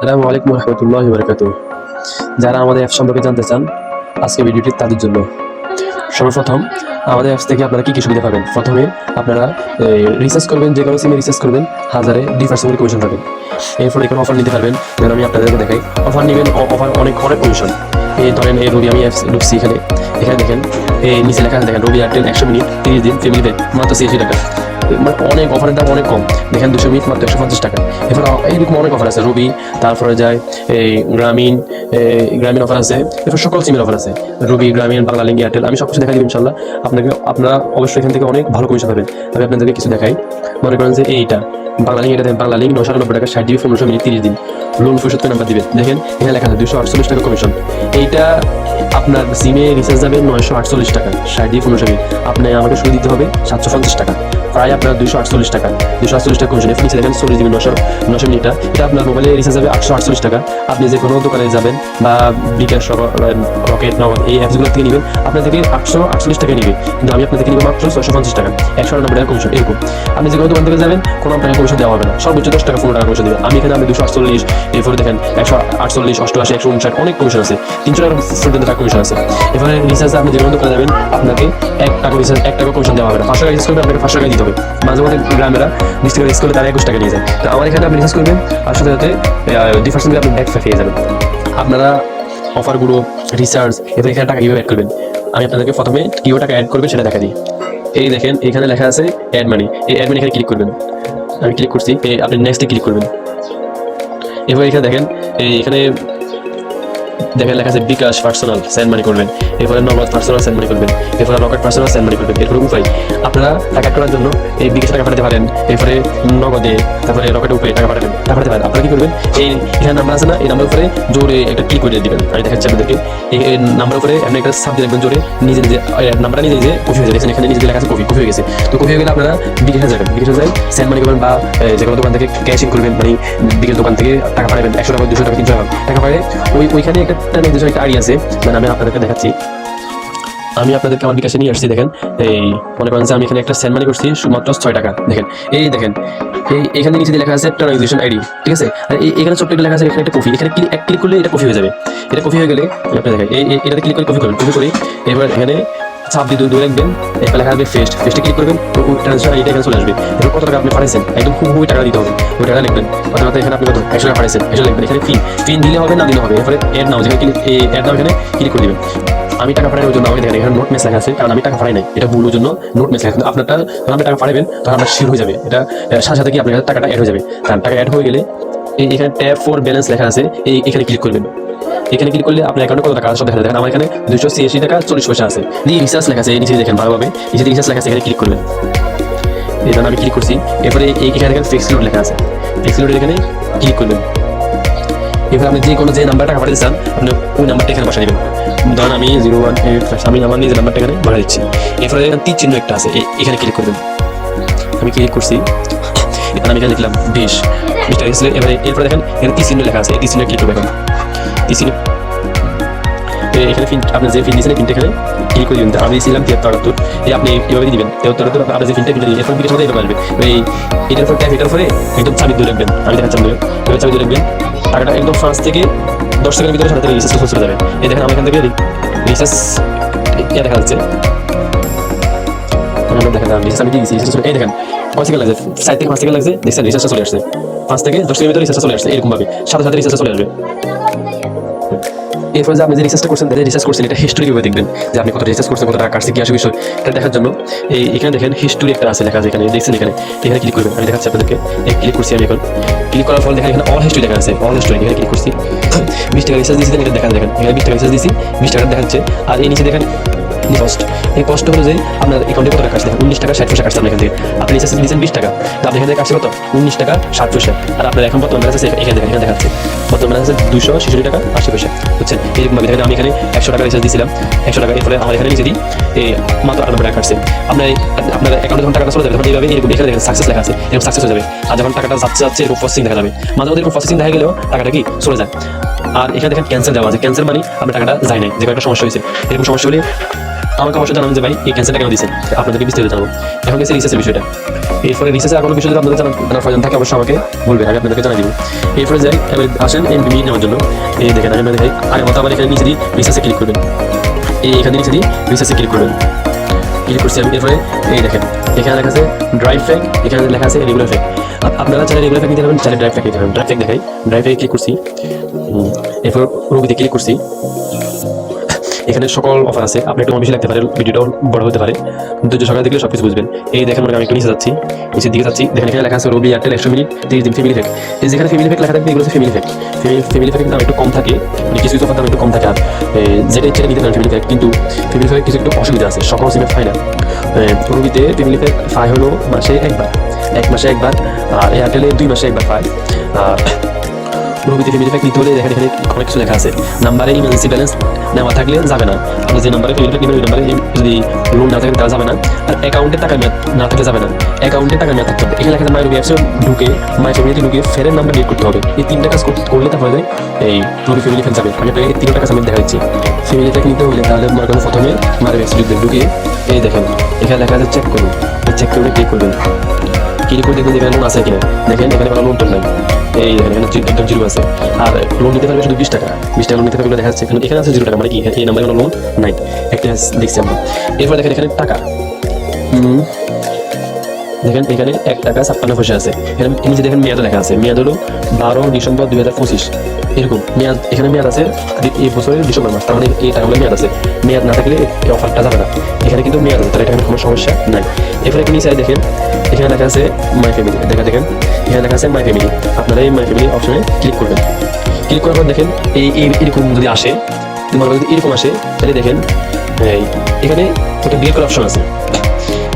আসসালামু আলাইকুম রহমতুল্লাহি ওয়া বারাকাতুহু। যারা আমাদের অ্যাপ সম্পর্কে জানতে চান, আজকে ভিডিওটি তাদের জন্য। সর্বপ্রথম আমাদের অ্যাপস থেকে আপনারা কি কি সুবিধা পাবেন। প্রথমে আপনারা রিচার্জ করবেন, যে কোনো সিমে রিচার্জ করবেন, 1000-2% কমিশন পাবেন। এরপর এখানে অফার নিতে পারবেন, যেন আমি আপনাদেরকে দেখাই। অফার নেবেন, অফার অনেক কমিশন। এই ধরেন এই রবি আমি অ্যাপস ঢুকছি, এখানে দেখেন এই নিচে লেখা আছে, দেখেন রবি এয়ারটেল 100 মিনিট 30 দিন ফ্যামিলি প্যাক মাত্র 86 টাকা। মানে অনেক অফারের দাম অনেক কম। দেখেন 200 মিনিট মাত্র 150 টাকা। এরপর এইরকম অনেক অফার আছে রবি, তারপরে যায় এই গ্রামীণ অফার আছে। এরপর সকল সিমের অফার আছে, রবি, গ্রামীণ, বাংলালিংক, এয়ারটেল। আমি সব কিছু দেখাই দিব ইনশাল্লাহ। আপনারা অবশ্যই এখান থেকে অনেক ভালো কমিশন পাবেন। আমি আপনাদেরকে কিছু দেখাই। মনে করেন যে এইটা বাংলালিংক, এটা দেখেন বাংলালিংক 990 টাকা 60 জিবি 1500 মিনিট 30 দিন। লোন 75 নাম্বার দিবেন, দেখেন এখানে লেখা আছে 248 টাকা কমিশন। এইটা আপনার সিমে রিচার্জ যাবে 948 টাকা 60 জিবি 1500 মিনিট। আপনি আমাকে শুরু দিতে হবে 750 টাকা, প্রায় আপনার 248 টাকা কমিশন। এর নিচে দেখেন 40 জিবি 900 মিনিট, এটা আপনার মোবাইলে রিচার্জ যাবে 848 টাকা। আপনি যে কোনো দোকানে যাবেন বা বিকাশ, রকেট, নগদ এই অ্যাপসগুলো থেকে নেবেন, আপনার থেকে 848 টাকা নেবে, কিন্তু আমি আপনার থেকে নিব মাত্র 650 টাকা, 190 টাকা কমিশন। এরকম আপনি যে কোনো দোকান থেকে যাবেন, কোনো আপনাকে কমিশন দেওয়া হবে না, সর্বোচ্চ 10 টাকা 15 টাকা কমিশন দেবে। আমি এখানে আপনি 248, এরপরে দেখেন 148, 88, 159 অনেক কমিশন আছে, 300 টাকা কমিশন আছে। এবারে রিচার্জে আপনি যে কোনো দোকানে যাবেন, আপনাকে 1 টাকা রিচার্জ 1 টাকা কমিশন দেওয়া হবে না। 500 টাকা রিচার্জ করবে, আপনাকে 500 টাকা দিতে হবে। মাঝে মাঝে গ্রামেরা 20 টাকা রিচার্জ করলে তারা 21 টাকা নিয়ে যায়। তো আমার এখানে আপনি রিচার্জ করবেন, আর সাথে সাথে 2% আপনি ব্যাক পেয়ে যাবেন। আপনারা অফারগুলো, রিচার্জ, এবার এখানে টাকা কীভাবে অ্যাড করবেন, আমি আপনাদেরকে প্রথমে কীভাবে টাকা অ্যাড করবেন সেটা দেখা দিই। এই দেখেন এখানে লেখা আছে অ্যাড মানি। এই অ্যাড মানি এখানে ক্লিক করবেন। আমি ক্লিক করছি, আপনি নেক্সটে ক্লিক করবেন। এবার এখানে দেখেন এখানে লেখা আছে বিকাশ পার্সোনাল সেন্ড মানি করবেন, এরপরে নগদ পার্সোনাল সেন্ড মানি করবেন, এরপরে রকেট পার্সোনাল সেন্ড মানি করবেন। এরপরে উপায়, আপনারা টাকা করার জন্য এই বিকাশ টাকা পাঠাতে পারেন, এরপরে নগদে, তারপরে রকেট উপরে টাকা পাঠাতে পারেন। আপনারা কি করবেন, এই এখানে নাম্বার আছে না, এই নাম্বার উপরে জোরে একটা ক্লিক করে দিবেন। আমি দেখাচ্ছি আপনাদেরকে। এই নাম্বার উপরে আপনি একটা সাব দিয়ে রাখবেন জোরে, নিজে নাম্বারটা নিজে কপি হয়ে যাবে। এখানে নিজে লেখা আছে কপি হয়ে গেছে। তো কপি হয়ে গেলে আপনারা বিকাশে যাবেন, বিকাশে যাই সেন্ড মানি করবেন, বা যে কোনো দোকান থেকে ক্যাশ ইন করবেন, মানে বিকাশ দোকান থেকে টাকা পাঠাবেন, 100 টাকা, 200 টাকা, 300 টাকা পাঠালে ওইখানে একটা নির্দিষ্ট একটা আইডি আছে, মানে আমি আপনাদেরকে দেখাচ্ছি। আমি আপনাদেরকে আমার বিকাশে নিয়ে আসছি। দেখেন এই মনে করেন যে আমি এখানে একটা সেন্ড মানি করছি মাত্র 6 টাকা। দেখেন দেখেন এখানে নিচে লেখা আছে ট্রানজাকশন আইডি, ঠিক আছে। আর এখানে ছোট্ট একটা লেখা আছে, এখানে একটা কপি। এখানে ক্লিক করলে এটা কপি হয়ে যাবে। এটা কপি হয়ে গেলে আপনি দেখেন এটাতে ক্লিক করে কপি করবেন। কপি করে এবার এখানে চাপ দিয়ে দূরে রাখবেন, একটা লেখা আসবে ফেস্টে ক্লিক করবেন, ট্রানজাকশন আইডি এখানে চলে আসবে। এবার কত টাকা আপনি পাঠাইছেন, একদম খুব টাকা দিতে হবে, ওই টাকা লিখবেন। অর্থাৎ এখানে আপনি কত 100 টাকা পাঠাইছেন, এটা লিখবেন। এখানে ফি দিলে হবে না দিলে হবে। এরপরে অ্যাড নাও, যেখানে অ্যাড নাও এখানে ক্লিক করে দিবেন। আমি টাকা পাঠানোর জন্য আমাকে দেখেন এখানে নোট মেস লেখা আছে, কারণ আমি টাকা পাঠাই নাই, এটা ভুল জন্য নোট মেস লেখা। কিন্তু আপনারটা যখন আপনি টাকা পাঠাবেন, তখন আপনার শিওর হয়ে যাবে, এটা সাথে সাথে কি আপনার টাকাটা অ্যাড হয়ে যাবে। কারণ টাকা অ্যাড হয়ে গেলে এখানে ট্যাপ ফর ব্যালেন্স লেখা আছে, এখানে ক্লিক করবেন। এখানে ক্লিক করলে আপনার অ্যাকাউন্টে কত টাকা আছে সব দেখা যায়। দেখেন আমার এখানে 286 টাকা 40 পয়সা আছে। রিচার্জ লেখা আছে, এই নিচে দেখেন ভালোভাবে, নিচে রিচার্জ লেখা আছে, এখানে ক্লিক করবেন। এখানে আমি ক্লিক করছি। এরপরে এখানে দেখেন ফিক্সড লোড লেখা আছে, ফিক্সড লোডের এখানে ক্লিক করবেন। এবার আপনি যে নাম্বার টাকা পাঠাতে চান, আপনি ওই নাম্বারটা এখানে বসা দেবেন। ধরেন আমি 018, আমি আমার নিজের নাম্বারটা এখানে বসা দিচ্ছি। এরপরে এখানে তীর চিহ্ন একটা আছে, এখানে ক্লিক করবেন। আমি ক্লিক করছি, এখানে আমি এখানে লিখলাম 20 টাকা গেছিল। এরপরে দেখেন এখানে তীর চিহ্ন লেখা আছে, এই তীর চিহ্ন ক্লিক করবেন। তীর চিহ্ন এখানে আপনি যে ফিন দিয়েছেন, এই ফিনটা এখানে ক্লিক করে দিবেন। আমি দিয়েছিলাম 73, আপনি এভাবে দিবেন 73। আপনি যে ফিনটা দিবেন, এরপর বিকের সাথে এভাবে আসবে। এটার উপর ট্যাপ, এটার উপরে একদম চাবি দিয়ে রাখবেন। আমি দেখাচ্ছি আপনাকে, এবার চাবি দিয়ে রাখবেন। টাকাটা একদম 5 থেকে 10 সেকেন্ডের ভিতরে সাথে রিচার্জ চলে যাবে। এই দেখেন আমার এখান থেকে রিচার্জ দেখা যাচ্ছে, দেখা যাবে রিচার্জ আমি দিয়েছি। এই দেখেন 5 সেকেন্ড লাগছে, 4 থেকে 5 সেকেন্ড লাগছে, দেখছেন রিচার্জটা চলে আসছে। 5 থেকে 10 সেকেন্ডের ভিতরে রিচার্জটা চলে আসছে, এরকম ভাবে সাথে সাথে রিচার্জটা চলে আসবে। এরপর যে আপনি যে রিচার্জটা করছেন, এটা হিস্টোরি কিভাবে দেখবেন, যে আপনি কত রিচার্জ করছেন, কত টাকা কাটছে, কি আসে বিষয়, এটা দেখার জন্য এখানে দেখেন হিস্টোরি একটা আছে লেখা আছে, এখানে দেখছেন, এখানে ক্লিক করবেন। আমি দেখাচ্ছি আপনাদেরকে। ক্লিক করছি আমি এখন। ক্লিক করার পর দেখেন এখানে অল হিস্টোরি দেখা আছে, অল হিস্টোরি এখানে ক্লিক করছি। 20 টাকা রিচার্জ দিয়েছি, এটা দেখা দেখেন এখানে 20 টাকা রিচার্জ দিয়েছি, 20 টাকা দেখাচ্ছে। আর এই নিচে দেখেন কস্ট, এই কষ্ট হলো যে আপনার অ্যাকাউন্টে কত টাকা আসছে, 19 টাকা 60 পয়সা কাটছে আপনার এখান থেকে। আপনি রিচার্জ দিয়েছেন 20 টাকা, তো আপনি এখান থেকে কাটছে কত, 19 টাকা 60 পয়সা। আর আপনার এখন বর্তমান ব্যালেন্স আছে, এখানে দেখাচ্ছে বর্তমান ব্যালেন্স আছে 266 টাকা 80 পয়সা, বুঝছেন। এরকম ভাবে দেখেন আমি এখানে 100 টাকা রিচার্জ দিয়েছিলাম, 100 টাকা। এরপরে আমার এখানে নিচে দিই মাত্র 98 টাকা কাটছে। আপনার অ্যাকাউন্টে যখন টাকাটা চলে যাবে, তখন এইভাবে এরকম এখানে দেখেন সাকসেস লেখা আছে, এরকম সাকসেস হয়ে যাবে। আর যখন টাকাটা যাচ্ছে এরকম প্রসেসিং দেখা যাবে। মাঝে মধ্যে এরকম প্রসেসিং দেখা গেলেও টাকাটা কি চলে যায়। আর এখানে দেখেন ক্যান্সেল দেওয়া আছে, ক্যান্সেল মানে আপনার টাকাটা যায় নাই, যে একটা সমস্যা হয়েছে। এরকম সমস্যা হলে আমাকে অবশ্যই জানাবেন যে ভাই এই ক্যান্সেলটা কেন দিয়েছেন, আপনাদেরকে বিস্তারিত জানাবো। এখন গেছে রিসার্চের বিষয়টা। এরপরে রিসার্চের আর কোনো বিষয় যদি আপনাদের জানার প্রয়োজন থাকে অবশ্যই আমাকে বলবেন, আমি আপনাদেরকে জানিয়ে দিব। এরপরে যাই, এবার আসেন এমবিবি নেওয়ার জন্য। এই দেখেন আমি দেখাই, আগের মতো আবার এখানে নিচে দিয়ে রিসার্চে ক্লিক করবেন, এখানে নিচে দিয়ে রিসার্চে ক্লিক করবেন। ক্লিক করছি আমি। এরপরে এই দেখেন এখানে লেখা আছে ড্রাইভ ফ্যাক, এখানে লেখা আছে রেগুলার ফ্যাক। আপনারা চাইলে রেগুলার ফ্যাক নিতে পারবেন, চাইলে ড্রাইভ ফ্যাক নিতে পারবেন। ড্রাইভ ফ্যাক দেখাই, ড্রাইভ ফ্যাকে ক্লিক করছি। এরপর রবিতে ক্লিক করছি। এখানে সকল অফার আছে, আপনি একটু বেশি লাগতে পারে, ভিডিওটাও বড় হতে পারে, কিন্তু সকালে দেখলে সবকিছু বুঝবেন। এই দেখেন আমি একটু নিচে যাচ্ছি, নিচের দিকে যাচ্ছি, দেখেন এখানে লেখা আছে রবি এয়ারটেল 100 মিনিট 30 দিন ফ্যামিলি ফ্যাক। এই যেখানে ফ্যামিলি ফ্যাক লেখা থাকবে এগুলো হচ্ছে ফ্যামিলি ফ্যাক। ফ্যামিলি ফ্যাকের দাম একটু কম থাকে, মানে কিছু কিছু অফার দাম একটু কম থাকে। আর যেটা ইচ্ছে নিতে পারেন ফ্যামিলি ফ্যাক, কিন্তু ফ্যামিলি ফ্যাক কিছু একটু অসুবিধা আছে, সকল সিমে পায় না। রবিতে ফ্যামিলি ফ্যাক পায় হলো মাসে একবার, 1 মাসে একবার, আর এয়ারটেলে 2 মাসে একবার পায়। আর রবিতে ফ্যামিলি প্যাক নিতে হলে দেখেন এখানে অনেক কিছু লেখা আছে। নাম্বারে ইমার্জেন্সি ব্যালেন্স নেওয়া থাকলে যাবে না, আপনি যে নাম্বারে ফ্যামিলি প্যাক নেবেন ওই নাম্বারে যদি লোন না থাকে তারা যাবে না। আর অ্যাকাউন্টে টাকা না থাকলে যাবে না, অ্যাকাউন্টে টাকা মেয়াদ থাকতে হবে। এখানে লেখা আছে মাই রবি অ্যাপসে ঢুকে মাই ফ্যামিলিতে ঢুকে ফেরের নাম্বার ডিলিট করতে হবে। এই 3টা কাজ করলে তারপরে এই রবি ফ্যামিলি প্যাক যাবে। আমি আপনাকে এই 3টা কাজ আমি দেখা দিচ্ছি। ফ্যামিলি প্যাক নিতে হলে তাহলে মনে করেন প্রথমে মাই রবি অ্যাপসে ঢুকে এই দেখেন এখানে লেখা আছে চেক করুন, চেক করে ক্লিক করবেন। ক্লিক করে দেখবেন এখানে লোন আছে কিনা, দেখেন এখানে কোনো লোন টোন নাই, এই দেখেন এখানে একদম 0 আছে। আর লোন নিতে পারবে শুধু 20 টাকা, 20 টাকা লোন নিতে পারবে দেখা যাচ্ছে। এখানে আছে 0 টাকা, মানে কি এই নাম্বারে কোনো লোন নাই, একটা দেখছি আমরা। এরপর দেখেন এখানে টাকা, দেখেন এখানে 1 টাকা 56 পয়সা আছে। এখানে নিচে দেখেন মেয়াদ লেখা আছে, মেয়াদ হলো 12 ডিসেম্বর 2025 এরকম মেয়াদ। এখানে মেয়াদ আছে এই বছরের ডিসেম্বর মাস, তার মানে এই টাকাগুলো মেয়াদ আছে। মেয়াদ না থাকলে এই অফারটা যাবে না। এখানে কিন্তু মেয়াদ আছে, তাহলে এখানে কোনো সমস্যা নাই। এরপরে নিচে দেখেন এখানে লেখা আছে মাই ফ্যামিলি, দেখেন এখানে লেখা আছে মাই ফ্যামিলি। আপনারা এই মাই ফ্যামিলি অপশনে ক্লিক করবেন। ক্লিক করার পর দেখেন এরকম যদি আসে, যদি এরকম আসে তাহলে দেখেন এখানে একটা ডিলিট করার অপশন আছে।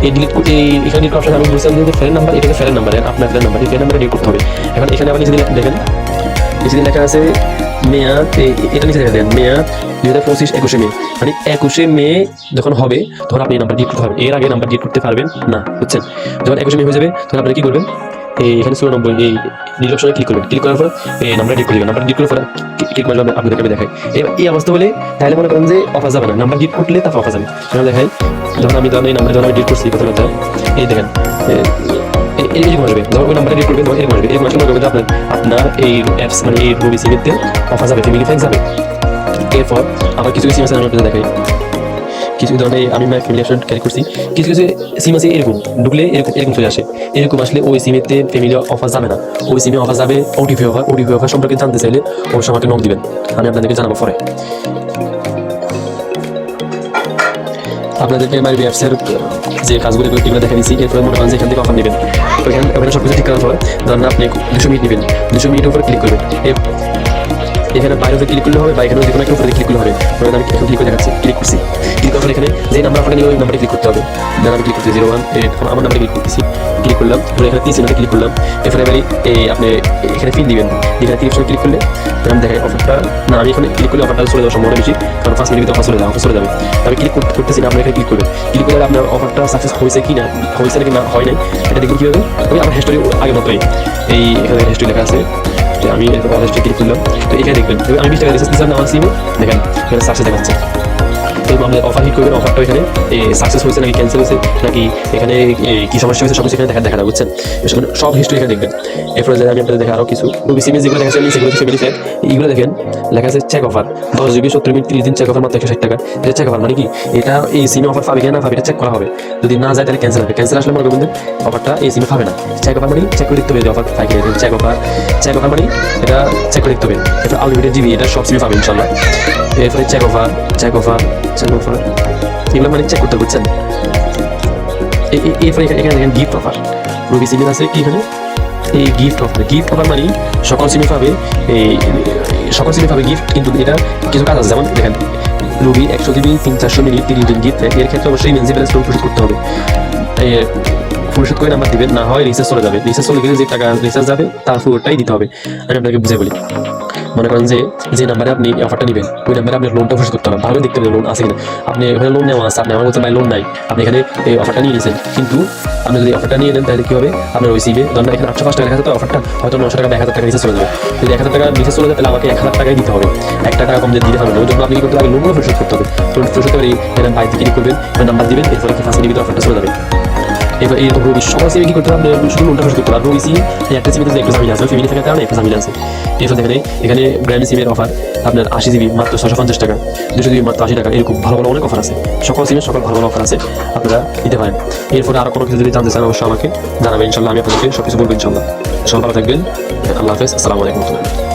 এই ডিলিট এখানে ডিলিট অপশন আমি বলছিলাম যে ফ্রেন্ড নাম্বার, এটা ফ্রেন্ড নাম্বার, আপনার ফ্রেন্ড নাম্বার, এই ফ্রেন্ড নাম্বারে ডিলিট করতে হবে। এখন এখানে আবার নিচে দেখেন নিচে লেখা আছে মেয়াদ, এটা নিচে দেখেন মেয়াদ 2025 21 মে, মানে 21 মে যখন হবে তখন আপনি এই নাম্বার ডিলিট করতে পারবেন। এর আগে নাম্বার ডিলিট করতে পারবেন না, বুঝছেন? যখন 21 মে হয়ে যাবে তখন আপনারা কি করবেন, এখানে 94 এই ডিলিট অপশনে ক্লিক করবেন। ক্লিক করার পর এই নাম্বার ডিলিট করবেন। নাম্বার ডিলিট করার পর ক্লিক মারলে আপনাদেরকে আমি দেখাই এই অবস্থা বলে, তাহলে মনে করেন যে অফার যাবে না, নাম্বার ডিলিট করলে তারপর অফার যাবে। সেটা দেখাই, যখন আমি এই নাম্বার যখন আমি ডিলিট করছি কথা কথা, এই দেখেন এরকম আসবে। যখন ওই নাম্বারটা ডিলিট করবেন তখন এরকম আসবে। এরকম আসলে মনে করবেন যে আপনার এই অ্যাপস মানে এই রবি সিমেতে অফার যাবে, ফ্যামিলি প্যাক যাবে। এরপর আবার কিছু সিম আছে আমি আপনাদের দেখাই। কিছু ধরনের আমি মাই ফ্যামিলি অপশন ক্লিক করছি, কিছু কিছু সিম আছে এরকম ঢুকলে এরকম চলে আসে। এরকম আসলে ওই সিমেতে ফ্যামিলি অফার যাবে না, ওই সিমে অফার যাবে ওটিপি অফার। ওটিপি অফার সম্পর্কে জানতে চাইলে অবশ্যই আমাকে নক দিবেন, আমি আপনাদেরকে জানাবো পরে। আপনাদেরকে আমার অ্যাপসের যে কাজগুলো এগুলো দেখে দিচ্ছি। এরপরে মনে করেন যে এখান থেকে অফার নেবেন, ওখানে সব কিছু ঠিক করার পর ধরেন আপনি 200 মিনিট নেবেন, 200 মিনিটের উপর ক্লিক করবেন। এখানে বাইরে ক্লিক করলে হবে বা এখানে যে কোনো একটা উপরে ক্লিক করলে হবে। আমি এখন ক্লিক করে দেখাচ্ছি, ক্লিক করছি। ক্লিক করার পর এখানে যে নাম্বার আপনাকে নিয়ে ওই নাম্বারে ক্লিক করতে হবে। দেন আমি ক্লিক করছি 01, আমার নাম্বারে ক্লিক করতেছি। ক্লিক করলাম, এখানে 30 মিনিটে ক্লিক করলাম। এরপরে এবারে আপনি এখানে ফিল দিবেন, এখানে 30 মিনিট ক্লিক করলে আমি দেখাই অফারটা না, আমি এখানে ক্লিক করলে অফারটা চলে যাওয়ার সম্ভাবনা বেশি, কারণ 5 মিনিট অফার চলে যাবে। আমি ক্লিক করতেছি না, আপনার এখানে ক্লিক করবেন। ক্লিক করলে আপনার অফারটা সাকসেস হয়েছে কি না, হয়েছে নাকি না হয় নাই এটা দেখুন কীভাবে। আমি আমার হিস্টোরি আগের মতোই এখানে হিস্টোরি লেখা আছে, আমি হিস্টোরি ক্লিক করলাম। তো এখানে দেখবেন আমি 20 টাকা রিচার্জ দিয়েছিলাম আমার সিমে, দেখেন এখানে সাকসেস দেখাচ্ছে। তো আপনি অফার হিট করবেন, অফারটা এখানে সাকসেস হয়েছে নাকি ক্যান্সেল হয়েছে নাকি এখানে কি সমস্যা হয়েছে সব কিছু এখানে দেখা যাবে, বুঝছেন? সব হিস্ট্রি এখানে দেখবেন। এরপরে আমি আপনাদের দেখা আরও কিছু রবি সিমে যেগুলো দেখাচ্ছি সেগুলো ফ্যামিলি প্যাক, এইগুলো দেখেন লেখা আছে চেক অফার 10 GB 70 মিনিট 30 দিন চেক অফার মাত্র 160 টাকা। এটা চেক অফার মানে কি, এটা এই সিমে অফার পাবে কিনা না পাবে এটা চেক করা হবে। যদি না যায় তাহলে ক্যান্সেল হবে। ক্যান্সেল আসলে মনে করবেন অফারটা এই সিমে পাবে না। চেক অফার মানে চেক করে দেখতে হবে যে অফার পাই কিনা। চেক অফার মানে এটা চেক করে দেখতে হবে। এরপর আনলিমিটেড জিবি, এটা সব সিমে পাবে ইনশাল্লাহ। এরপরে চেক অফার এগুলো মানে চেক করতে, বুঝছেন? এরপরে এখানে দেখেন গিফট অফার, রবি সিমে আছে কি এখানে এই গিফট অফার মানে সকল সিমে পাবে গিফট, কিন্তু এটা কিছু কাজ আছে। যেমন দেখেন রবি 100 GB 300-400 মিনিট 30 দিন গিফট, এর ক্ষেত্রে অবশ্যই ইমেন্সি ব্যালেন্স পরিশোধ করতে হবে। পরিশোধ করে নাম্বার দিবেন, না হয় রিচার্জ চলে যাবে। রিচার্জ চলে গেলে যে টাকা রিচার্জ যাবে তার পুরোটাই দিতে হবে। আমি আপনাকে বুঝে বলি, মনে করেন যে নাম্বারে আপনি অফারটা নেবেন ওই নাম্বারে আপনার লোনটা পরিশোধ করতে হবে, ভালো দেখতে হবে লোন আছে কিনা। আপনি এখানে লোন নেওয়া আছে, আপনি আমার বলতে ভাই লোন নাই, আপনি এখানে এই অফারটা নিয়ে নিয়েছেন, কিন্তু আপনি যদি অফারটা নিয়ে নেন তাহলে কি হবে, আপনার ওই সিভে ধরেন এখানে 805 টাকা লেখা আছে, তো অফারটা হয়তো 900 টাকা বা 1000 টাকা নিচে চলে যাবে। যদি 1000 টাকা নিচে চলে যায় তাহলে আমাকে 1000 টাকাই দিতে হবে, 1 টাকা কম দিয়ে দিতে হবে না। ওই জন্য আপনি কি করতে হবে, লোনগুলো পরিশোধ করতে হবে। লোন পরিশোধ করে এখানে বাইরে ক্লিক করবেন, নাম্বার দিবেন, এরপরে কি 5 মিনিটের অফারটা চলে যাবে। এবার এই রবি সকল সিমে কি করতে হবে, শুধু লোনটা পরিশোধ করতে হবে। রবি সিম একটা সিমে একটু ঝামেলা আছে, ফ্যামিলি থাকার কারণে একটু ঝামেলা আছে। এরপর দেখেন এখানে গ্র্যান্ড সিমের অফার আপনার 80 জিবি মাত্র 650 টাকা, 200 জিবি মাত্র 80 টাকা, এরকম ভালো ভালো অনেক অফার আছে। সকল সিমের সকল ভালো ভালো অফার আছে, আপনারা নিতে পারেন। এরপরে আরো কোনো কিছু যদি জানতে চান অবশ্যই আমাকে জানাবেন, ইনশাল্লাহ আমি আপনাদেরকে সবকিছু বলবো ইনশাল্লাহ। সবাই ভালো থাকবেন, আল্লাহ হাফেজ, আসসালামু আলাইকুম।